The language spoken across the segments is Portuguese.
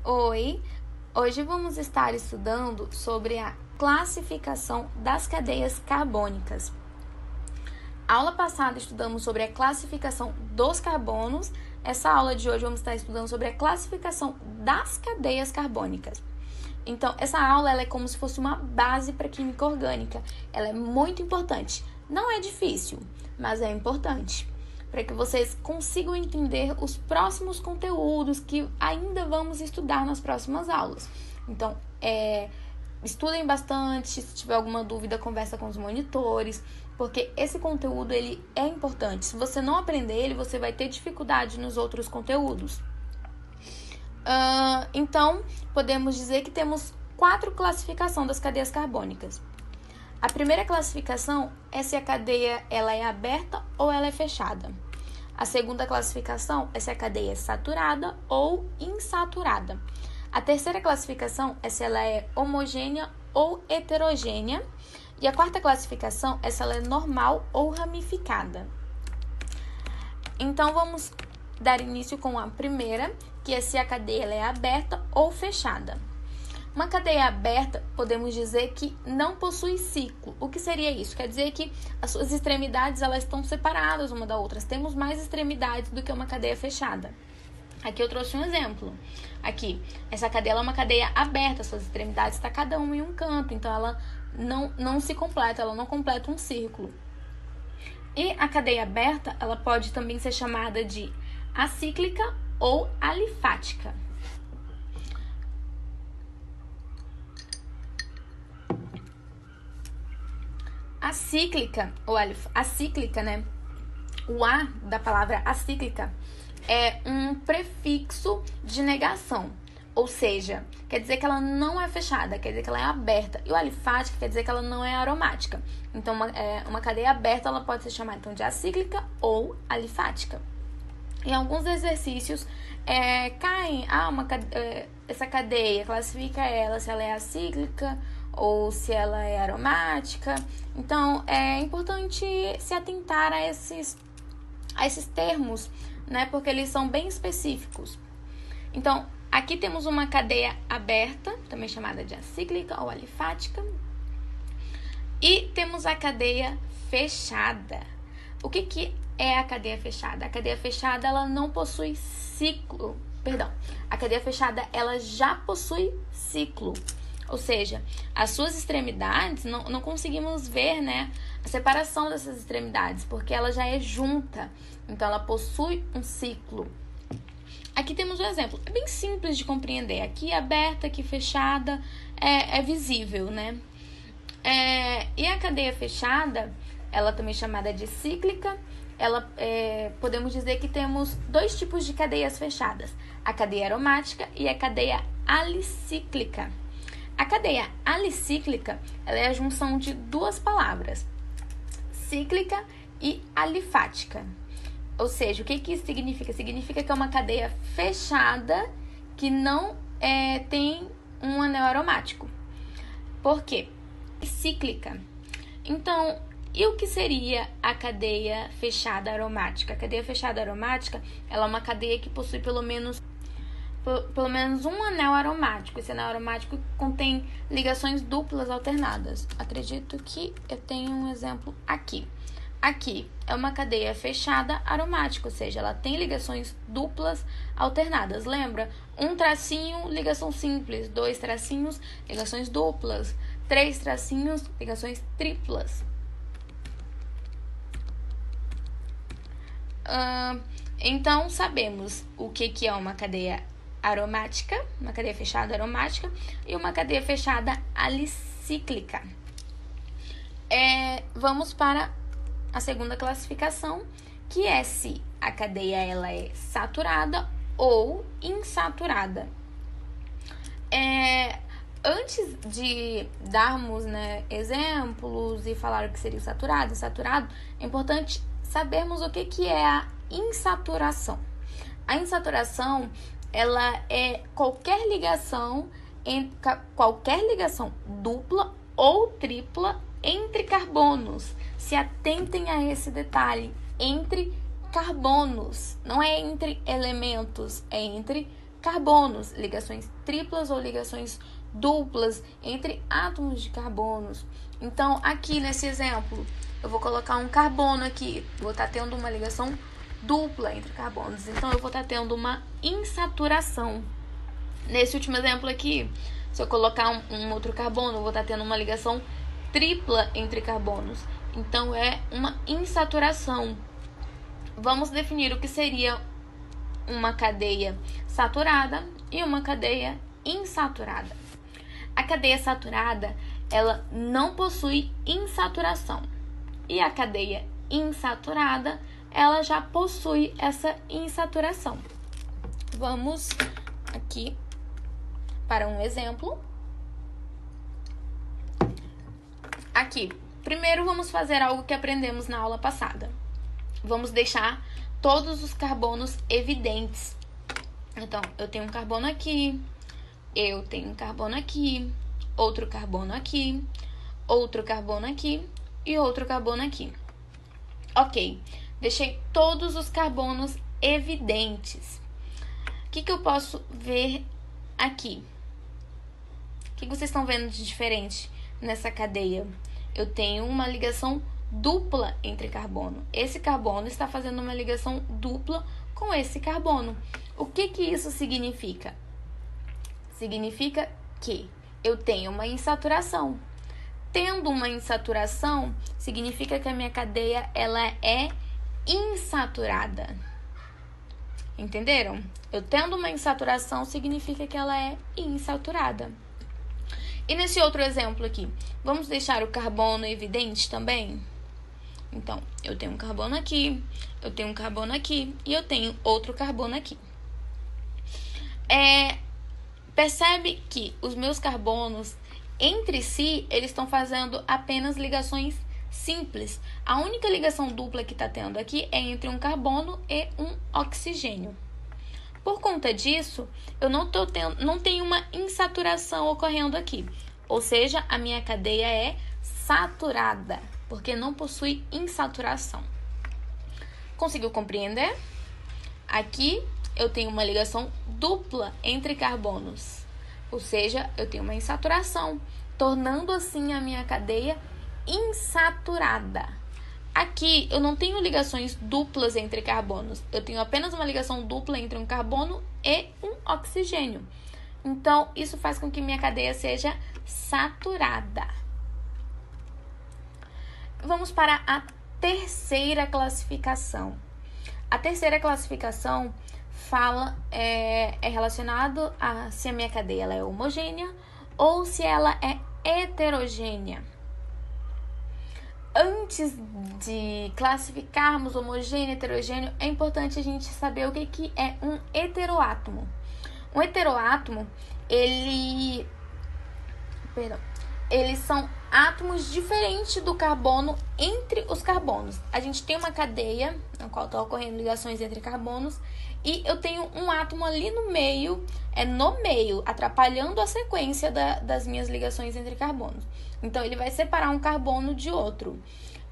Oi, hoje vamos estar estudando sobre a classificação das cadeias carbônicas. Aula passada estudamos sobre a classificação dos carbonos. Essa aula de hoje vamos estar estudando sobre a classificação das cadeias carbônicas. Então, essa aula ela é como se fosse uma base para a química orgânica. Ela é muito importante. Não é difícil, mas é importante para que vocês consigam entender os próximos conteúdos que ainda vamos estudar nas próximas aulas. Então, estudem bastante, se tiver alguma dúvida, conversa com os monitores, porque esse conteúdo ele é importante. Se você não aprender ele, você vai ter dificuldade nos outros conteúdos. Então, podemos dizer que temos 4 classificações das cadeias carbônicas. A primeira classificação é se a cadeia ela é aberta ou ela é fechada. A segunda classificação é se a cadeia é saturada ou insaturada. A terceira classificação é se ela é homogênea ou heterogênea. E a quarta classificação é se ela é normal ou ramificada. Então, vamos dar início com a primeira, que é se a cadeia ela é aberta ou fechada. Uma cadeia aberta, podemos dizer que não possui ciclo. O que seria isso? Quer dizer que as suas extremidades elas estão separadas uma da outra. Temos mais extremidades do que uma cadeia fechada. Aqui eu trouxe um exemplo. Aqui, essa cadeia ela é uma cadeia aberta, suas extremidades estão cada uma em um canto, então ela não se completa, ela não completa um círculo. E a cadeia aberta, ela pode também ser chamada de acíclica ou alifática. Acíclica, né? O A da palavra acíclica é um prefixo de negação, ou seja, quer dizer que ela não é fechada, quer dizer que ela é aberta. E o alifática quer dizer que ela não é aromática. Então, uma cadeia aberta ela pode ser chamada então, de acíclica ou alifática. Em alguns exercícios, caem, essa cadeia, classifica ela se ela é acíclica ou se ela é aromática. Então, é importante se atentar a esses termos, né? Porque eles são bem específicos. Então, aqui temos uma cadeia aberta, também chamada de acíclica ou alifática. E temos a cadeia fechada. O que é a cadeia fechada? A cadeia fechada, ela não possui ciclo. A cadeia fechada, ela já possui ciclo. Ou seja, as suas extremidades, não conseguimos ver, né, a separação dessas extremidades, porque ela já é junta. Então, ela possui um ciclo. Aqui temos um exemplo. É bem simples de compreender. Aqui aberta, aqui fechada, é visível, né? E a cadeia fechada, ela também é chamada de cíclica. Podemos dizer que temos 2 tipos de cadeias fechadas. A cadeia aromática e a cadeia alicíclica. A cadeia alicíclica ela é a junção de 2 palavras, cíclica e alifática. Ou seja, o que isso significa? Significa que é uma cadeia fechada que não tem um anel aromático. Por quê? Cíclica. Então, e o que seria a cadeia fechada aromática? A cadeia fechada aromática ela é uma cadeia que possui pelo menos um anel aromático. Esse anel aromático contém ligações duplas alternadas. Acredito que eu tenho um exemplo aqui. Aqui é uma cadeia fechada aromática, ou seja, ela tem ligações duplas alternadas. Lembra? 1 tracinho, ligação simples. 2 tracinhos, ligações duplas. 3 tracinhos, ligações triplas. Então, sabemos o que é uma cadeia aromática, uma cadeia fechada aromática e uma cadeia fechada alicíclica. Vamos para a segunda classificação, que é se a cadeia ela é saturada ou insaturada. Antes de darmos, né, exemplos e falar o que seria saturado, insaturado, é importante sabermos o que é a insaturação. A insaturação ela é qualquer ligação dupla ou tripla entre carbonos. Se atentem a esse detalhe, entre carbonos, não é entre elementos, é entre carbonos, ligações triplas ou ligações duplas entre átomos de carbonos. Então, aqui nesse exemplo, eu vou colocar um carbono aqui, vou estar tendo uma ligação dupla entre carbonos, então eu vou estar tendo uma insaturação. Nesse último exemplo aqui, se eu colocar um outro carbono, eu vou estar tendo uma ligação tripla entre carbonos, então é uma insaturação. Vamos definir o que seria uma cadeia saturada e uma cadeia insaturada. A cadeia saturada, ela não possui insaturação. E a cadeia insaturada, ela já possui essa insaturação. Vamos aqui para um exemplo. Aqui, primeiro vamos fazer algo que aprendemos na aula passada. Vamos deixar todos os carbonos evidentes. Então, eu tenho um carbono aqui, eu tenho um carbono aqui, outro carbono aqui, outro carbono aqui e outro carbono aqui. Ok, deixei todos os carbonos evidentes. O que eu posso ver aqui? O que vocês estão vendo de diferente nessa cadeia? Eu tenho uma ligação dupla entre carbono. Esse carbono está fazendo uma ligação dupla com esse carbono. O que isso significa? Significa que eu tenho uma insaturação. Tendo uma insaturação, significa que a minha cadeia ela é insaturada. Entenderam? Eu tendo uma insaturação, significa que ela é insaturada. E nesse outro exemplo aqui, vamos deixar o carbono evidente também? Então, eu tenho um carbono aqui, eu tenho um carbono aqui e eu tenho outro carbono aqui. Percebe que os meus carbonos, entre si, eles estão fazendo apenas ligações simples. A única ligação dupla que está tendo aqui é entre um carbono e um oxigênio. Por conta disso, eu não tenho uma insaturação ocorrendo aqui. Ou seja, a minha cadeia é saturada, porque não possui insaturação. Conseguiu compreender? Aqui eu tenho uma ligação dupla entre carbonos, ou seja, eu tenho uma insaturação, tornando assim a minha cadeia insaturada. Aqui eu não tenho ligações duplas entre carbonos, eu tenho apenas uma ligação dupla entre um carbono e um oxigênio. Então, isso faz com que minha cadeia seja saturada. Vamos para a terceira classificação. A terceira classificação é relacionado a se a minha cadeia ela é homogênea ou se ela é heterogênea. Antes de classificarmos homogêneo e heterogêneo, é importante a gente saber o que é um heteroátomo. Um heteroátomo, eles são átomos diferentes do carbono entre os carbonos. A gente tem uma cadeia na qual estão ocorrendo ligações entre carbonos e eu tenho um átomo ali no meio, atrapalhando a sequência das minhas ligações entre carbonos. Então, ele vai separar um carbono de outro.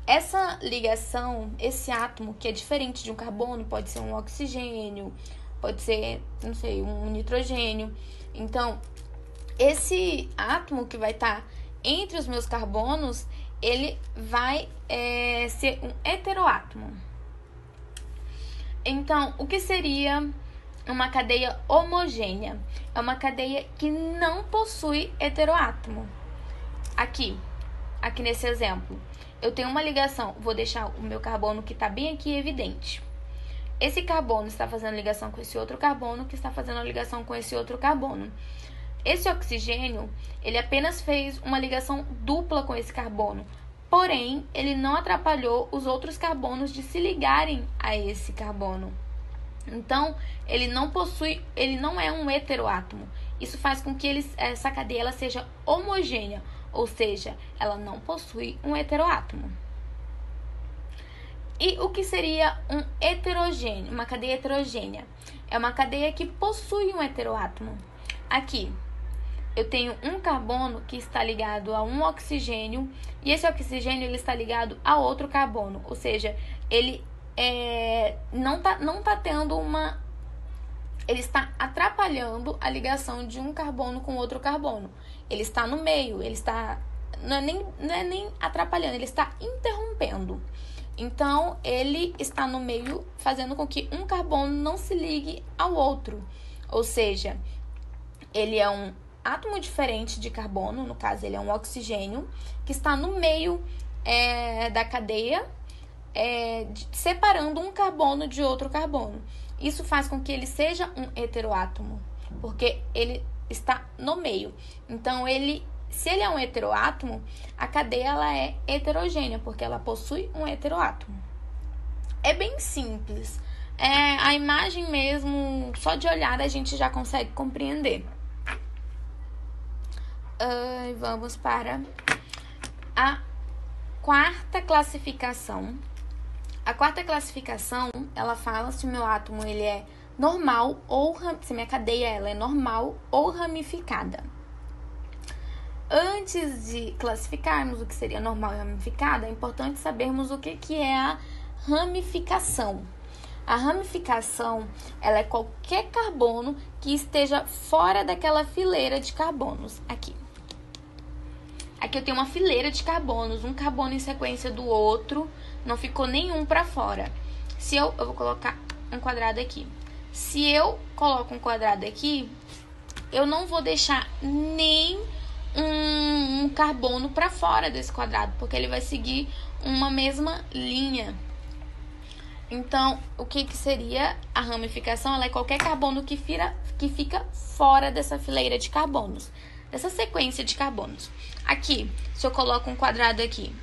Essa ligação, esse átomo que é diferente de um carbono, pode ser um oxigênio, pode ser, um nitrogênio. Então, esse átomo que vai estar entre os meus carbonos, ele vai ser um heteroátomo. Então, o que seria uma cadeia homogênea? É uma cadeia que não possui heteroátomo. Aqui nesse exemplo, eu tenho uma ligação, vou deixar o meu carbono que está bem aqui evidente. Esse carbono está fazendo ligação com esse outro carbono, que está fazendo a ligação com esse outro carbono. Esse oxigênio, ele apenas fez uma ligação dupla com esse carbono, porém, ele não atrapalhou os outros carbonos de se ligarem a esse carbono. Então, ele não é um heteroátomo. Isso faz com que essa cadeia ela seja homogênea, ou seja, ela não possui um heteroátomo. E o que seria um heterogêneo, uma cadeia heterogênea? É uma cadeia que possui um heteroátomo. Aqui, eu tenho um carbono que está ligado a um oxigênio e esse oxigênio ele está ligado a outro carbono, ou seja, ele não tá tendo uma ele está atrapalhando a ligação de um carbono com outro carbono. Ele está no meio, ele está... Não é nem atrapalhando, ele está interrompendo. Então, ele está no meio, fazendo com que um carbono não se ligue ao outro. Ou seja, ele é um átomo diferente de carbono, no caso, ele é um oxigênio, que está no meio da cadeia, separando um carbono de outro carbono. Isso faz com que ele seja um heteroátomo, porque ele está no meio. Então, se ele é um heteroátomo, a cadeia ela é heterogênea, porque ela possui um heteroátomo. É bem simples. A imagem mesmo, só de olhar a gente já consegue compreender. Vamos para a quarta classificação. A quarta classificação, ela fala se o meu átomo ele é normal ou se minha cadeia ela é normal ou ramificada. Antes de classificarmos o que seria normal e ramificada, é importante sabermos o que é a ramificação. A ramificação, ela é qualquer carbono que esteja fora daquela fileira de carbonos. Aqui eu tenho uma fileira de carbonos, um carbono em sequência do outro, não ficou nenhum para fora. Eu vou colocar um quadrado aqui. Se eu coloco um quadrado aqui, eu não vou deixar nem um carbono para fora desse quadrado, porque ele vai seguir uma mesma linha. Então, o que seria a ramificação? Ela é qualquer carbono que fica fora dessa fileira de carbonos, dessa sequência de carbonos. Aqui, se eu coloco um quadrado aqui,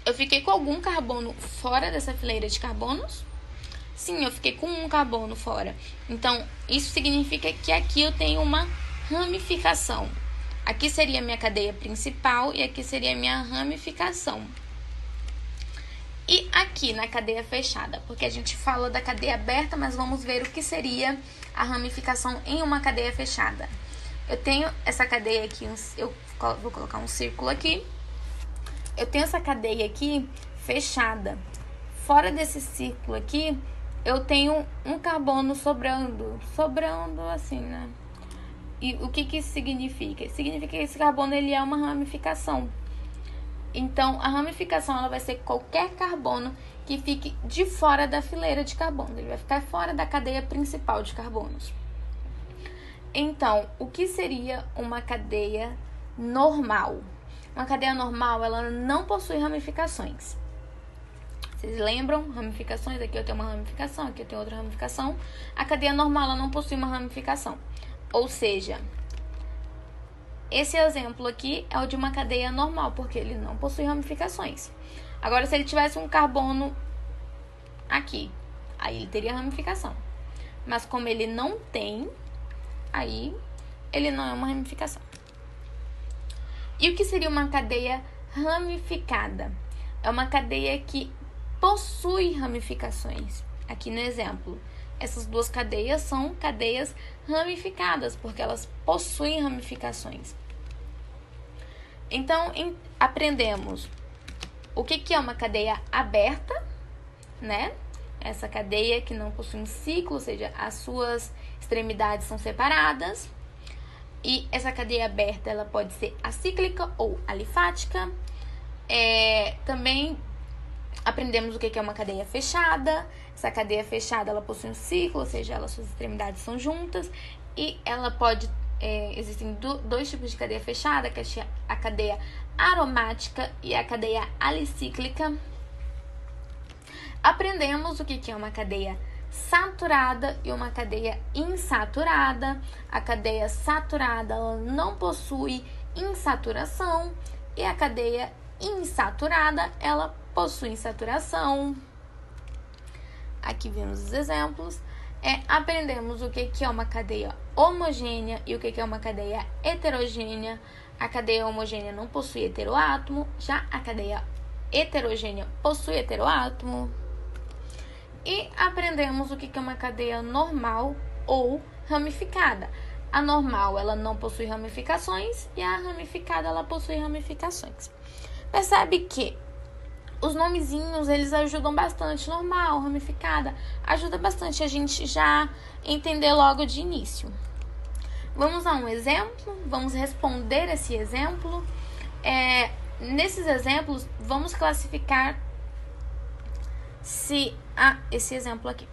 eu fiquei com algum carbono fora dessa fileira de carbonos? Sim, eu fiquei com um carbono fora. Então, isso significa que aqui eu tenho uma ramificação. Aqui seria a minha cadeia principal e aqui seria a minha ramificação. E aqui na cadeia fechada, porque a gente fala da cadeia aberta, mas vamos ver o que seria a ramificação em uma cadeia fechada. Eu tenho essa cadeia aqui, eu vou colocar um círculo aqui. Eu tenho essa cadeia aqui fechada. Fora desse círculo aqui, eu tenho um carbono sobrando assim, né? E o que isso significa? Significa que esse carbono ele é uma ramificação. Então, a ramificação ela vai ser qualquer carbono que fique de fora da fileira de carbono. Ele vai ficar fora da cadeia principal de carbonos. Então, o que seria uma cadeia normal? Uma cadeia normal, ela não possui ramificações. Vocês lembram? Ramificações, aqui eu tenho uma ramificação, aqui eu tenho outra ramificação. A cadeia normal, ela não possui uma ramificação. Ou seja, esse exemplo aqui é o de uma cadeia normal, porque ele não possui ramificações. Agora, se ele tivesse um carbono aqui, aí ele teria ramificação. Mas como ele não tem, aí ele não é uma ramificação. E o que seria uma cadeia ramificada? É uma cadeia que possui ramificações. Aqui no exemplo, essas duas cadeias são cadeias ramificadas, porque elas possuem ramificações. Então, aprendemos o que é uma cadeia aberta, né? Essa cadeia que não possui um ciclo, ou seja, as suas extremidades são separadas. E essa cadeia aberta, ela pode ser acíclica ou alifática. Também aprendemos o que é uma cadeia fechada. Essa cadeia fechada, ela possui um ciclo, ou seja, suas extremidades são juntas. E ela pode... existem dois tipos de cadeia fechada, que é a cadeia aromática e a cadeia alicíclica. Aprendemos o que é uma cadeia saturada e uma cadeia insaturada. A cadeia saturada ela não possui insaturação e a cadeia insaturada ela possui insaturação. Aqui vemos os exemplos. Aprendemos o que é uma cadeia homogênea e o que é uma cadeia heterogênea. A cadeia homogênea não possui heteroátomo, já a cadeia heterogênea possui heteroátomo. E aprendemos o que é uma cadeia normal ou ramificada. A normal, ela não possui ramificações e a ramificada, ela possui ramificações. Percebe que os nomezinhos, eles ajudam bastante. Normal, ramificada, ajuda bastante a gente já entender logo de início. Vamos a um exemplo, vamos responder esse exemplo. Nesses exemplos, vamos classificar esse exemplo aqui.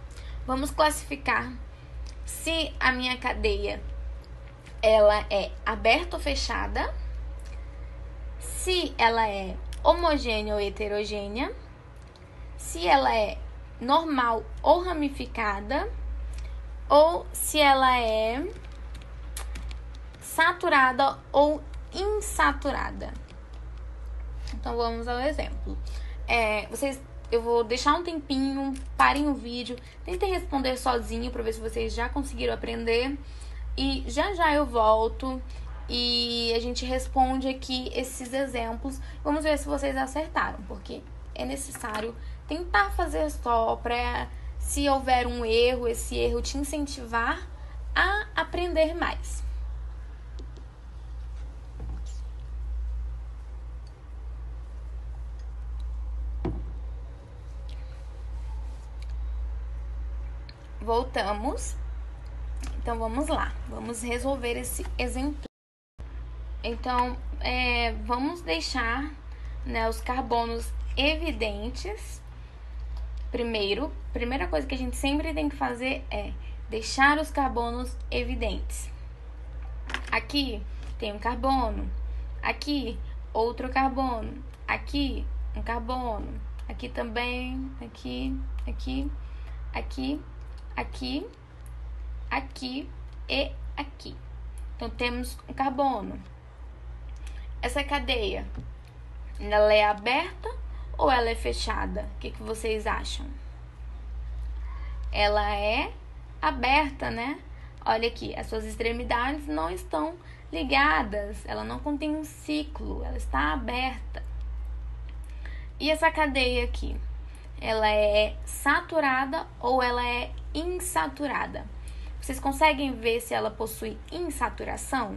Vamos classificar se a minha cadeia ela é aberta ou fechada, se ela é homogênea ou heterogênea, se ela é normal ou ramificada, ou se ela é saturada ou insaturada. Então vamos ao exemplo. Eu vou deixar um tempinho, parem o vídeo, tentem responder sozinho para ver se vocês já conseguiram aprender. E já eu volto e a gente responde aqui esses exemplos. Vamos ver se vocês acertaram, porque é necessário tentar fazer só para, se houver um erro, esse erro te incentivar a aprender mais. Voltamos. Então, vamos lá. Vamos resolver esse exemplo. Então, vamos deixar, né, os carbonos evidentes. Primeira coisa que a gente sempre tem que fazer é deixar os carbonos evidentes. Aqui tem um carbono. Aqui, outro carbono. Aqui, um carbono. Aqui também. Aqui e aqui. Então, temos um carbono. Essa cadeia, ela é aberta ou ela é fechada? O que vocês acham? Ela é aberta, né? Olha aqui, as suas extremidades não estão ligadas. Ela não contém um ciclo, ela está aberta. E essa cadeia aqui, ela é saturada ou ela é insaturada? Vocês conseguem ver se ela possui insaturação?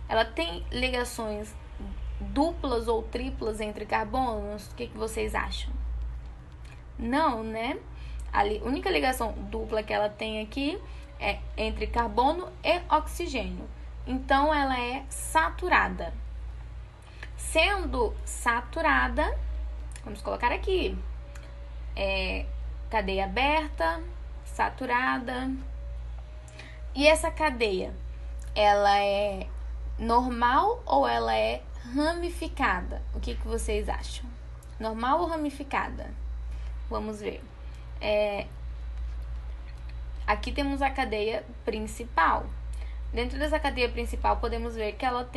Ela tem ligações duplas ou triplas entre carbonos? O que vocês acham? Não, né? A única ligação dupla que ela tem aqui é entre carbono e oxigênio. Então, ela é saturada. Sendo saturada, vamos colocar aqui, cadeia aberta, saturada. E essa cadeia, ela é normal ou ela é ramificada? O que vocês acham? Normal ou ramificada? Vamos ver. Aqui temos a cadeia principal. Dentro dessa cadeia principal, podemos ver que ela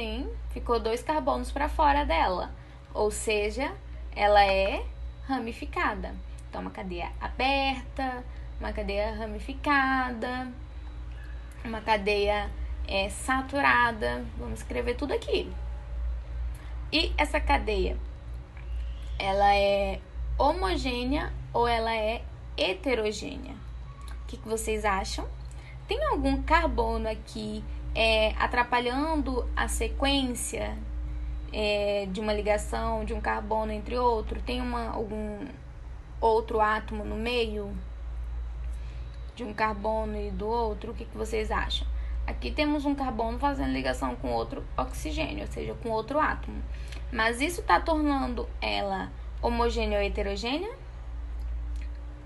ficou 2 carbonos para fora dela. Ou seja, ela é ramificada. Então, uma cadeia aberta, uma cadeia ramificada, uma cadeia saturada. Vamos escrever tudo aqui. E essa cadeia, ela é homogênea ou ela é heterogênea? O que vocês acham? Tem algum carbono aqui atrapalhando a sequência de uma ligação de um carbono entre outro? Tem algum outro átomo no meio de um carbono e do outro? O que vocês acham? Aqui temos um carbono fazendo ligação com outro oxigênio, ou seja, com outro átomo. Mas isso está tornando ela homogênea ou heterogênea?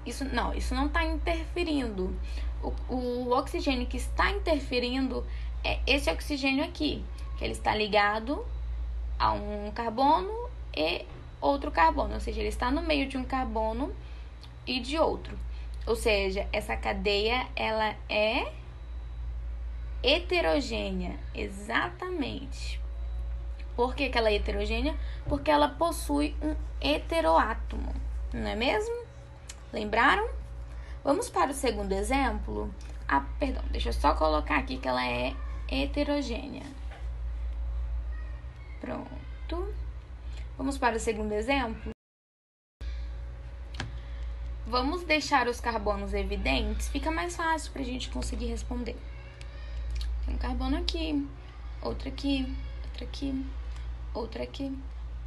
Isso não está interferindo. O oxigênio que está interferindo é esse oxigênio aqui, que ele está ligado a um carbono e outro carbono, ou seja, ele está no meio de um carbono e de outro. Ou seja, essa cadeia, ela é heterogênea, exatamente. Por que ela é heterogênea? Porque ela possui um heteroátomo, não é mesmo? Lembraram? Vamos para o segundo exemplo. Perdão, deixa eu só colocar aqui que ela é heterogênea. Pronto. Vamos para o segundo exemplo. Vamos deixar os carbonos evidentes, fica mais fácil para a gente conseguir responder. Tem um carbono aqui, outro aqui, outro aqui, outro aqui,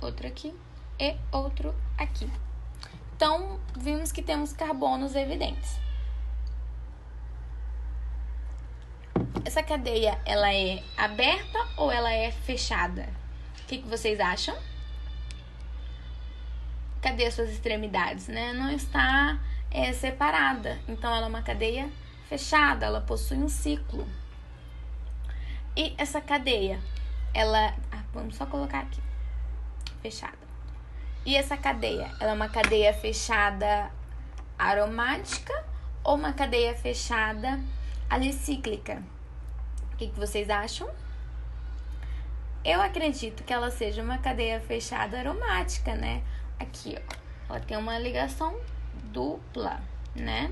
outro aqui, e outro aqui. Então, vimos que temos carbonos evidentes. Essa cadeia, ela é aberta ou ela é fechada? O que vocês acham? Cadê as suas extremidades, né? Não está separada. Então, ela é uma cadeia fechada, ela possui um ciclo. E essa cadeia, ela... vamos só colocar aqui. Fechada. E essa cadeia, ela é uma cadeia fechada aromática ou uma cadeia fechada alicíclica? O que vocês acham? Eu acredito que ela seja uma cadeia fechada aromática, né? Aqui, ó, ela tem uma ligação dupla, né?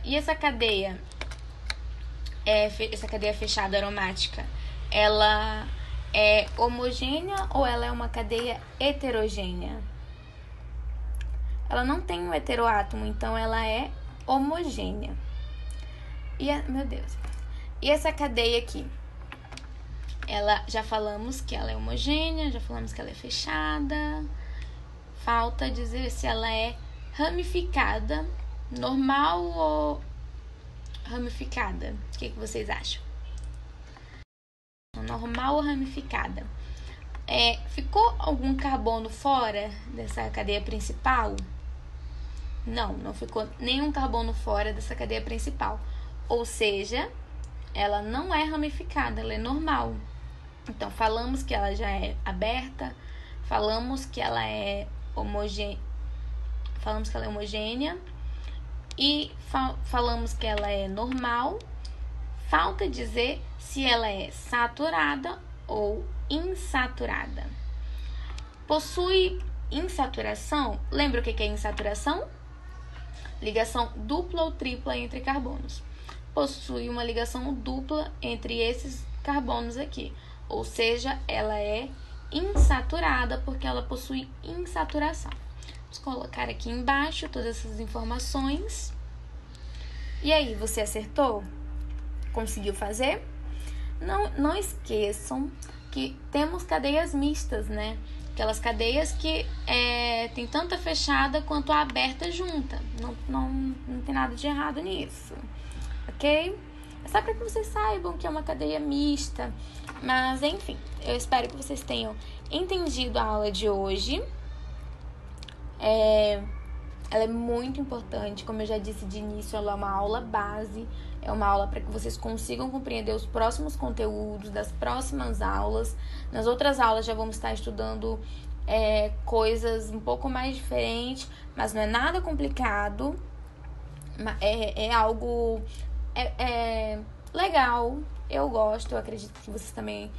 E essa cadeia fechada aromática, ela é homogênea ou ela é uma cadeia heterogênea? Ela não tem um heteroátomo, então ela é homogênea. Meu Deus. E essa cadeia aqui? Ela, já falamos que ela é homogênea, já falamos que ela é fechada. Falta dizer se ela é ramificada, normal ou ramificada. O que vocês acham? Normal ou ramificada? Ficou algum carbono fora dessa cadeia principal? Não ficou nenhum carbono fora dessa cadeia principal. Ou seja, ela não é ramificada, ela é normal. Então, falamos que ela já é aberta, falamos que ela é homogênea, e falamos que ela é normal. Falta dizer se ela é saturada ou insaturada. Possui insaturação? Lembra o que é insaturação? Ligação dupla ou tripla entre carbonos. Possui uma ligação dupla entre esses carbonos aqui. Ou seja, ela é insaturada porque ela possui insaturação. Vamos colocar aqui embaixo todas essas informações. E aí, você acertou? Conseguiu fazer? Não esqueçam que temos cadeias mistas, né? Aquelas cadeias que tem tanto a fechada quanto a aberta junta. Não tem nada de errado nisso, ok? É só para que vocês saibam que é uma cadeia mista. Mas, enfim, eu espero que vocês tenham entendido a aula de hoje. Ela é muito importante, como eu já disse de início, ela é uma aula base. É uma aula para que vocês consigam compreender os próximos conteúdos das próximas aulas. Nas outras aulas já vamos estar estudando coisas um pouco mais diferentes, mas não é nada complicado. É algo legal. Eu gosto, eu acredito que vocês também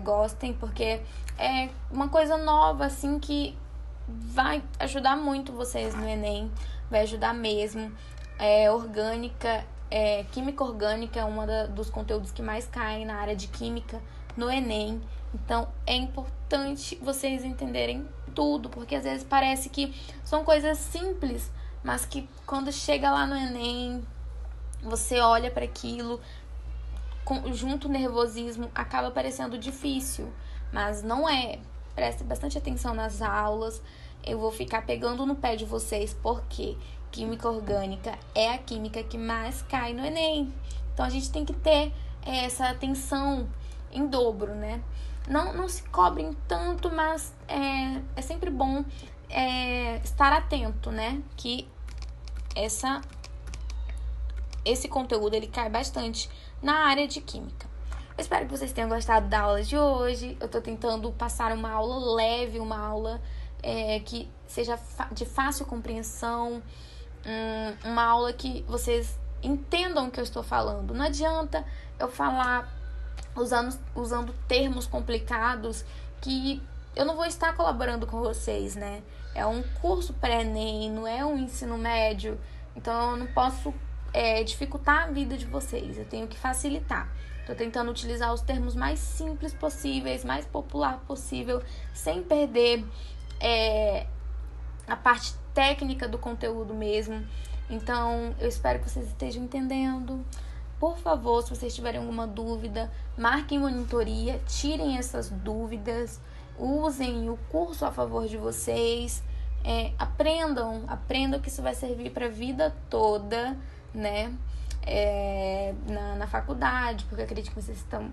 gostem, porque é uma coisa nova, assim, que vai ajudar muito vocês no Enem. Vai ajudar mesmo. Química orgânica é um dos conteúdos que mais caem na área de química no Enem. Então, é importante vocês entenderem tudo, porque às vezes parece que são coisas simples, mas que quando chega lá no Enem, você olha para aquilo, junto o nervosismo, acaba parecendo difícil, mas não é. Preste bastante atenção nas aulas. Eu vou ficar pegando no pé de vocês, porque química orgânica é a química que mais cai no Enem. Então, a gente tem que ter essa atenção em dobro, né? Não se cobrem tanto, mas é sempre bom estar atento, né? Que esse conteúdo, ele cai bastante na área de química. Eu espero que vocês tenham gostado da aula de hoje. Eu tô tentando passar uma aula leve, uma aula que seja de fácil compreensão, uma aula que vocês entendam o que eu estou falando. Não adianta eu falar usando termos complicados que eu não vou estar colaborando com vocês, né? É um curso pré-ENEM, não é um ensino médio, então eu não posso dificultar a vida de vocês, eu tenho que facilitar. Tô tentando utilizar os termos mais simples possíveis, mais popular possível, sem perder a parte técnica do conteúdo mesmo. Então, eu espero que vocês estejam entendendo. Por favor, se vocês tiverem alguma dúvida, marquem monitoria, tirem essas dúvidas. usem o curso a favor de vocês, aprendam que isso vai servir para a vida toda, né? Na faculdade, porque eu acredito que vocês estão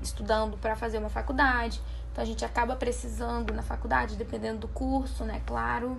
estudando para fazer uma faculdade, então a gente acaba precisando na faculdade, dependendo do curso, né? Claro.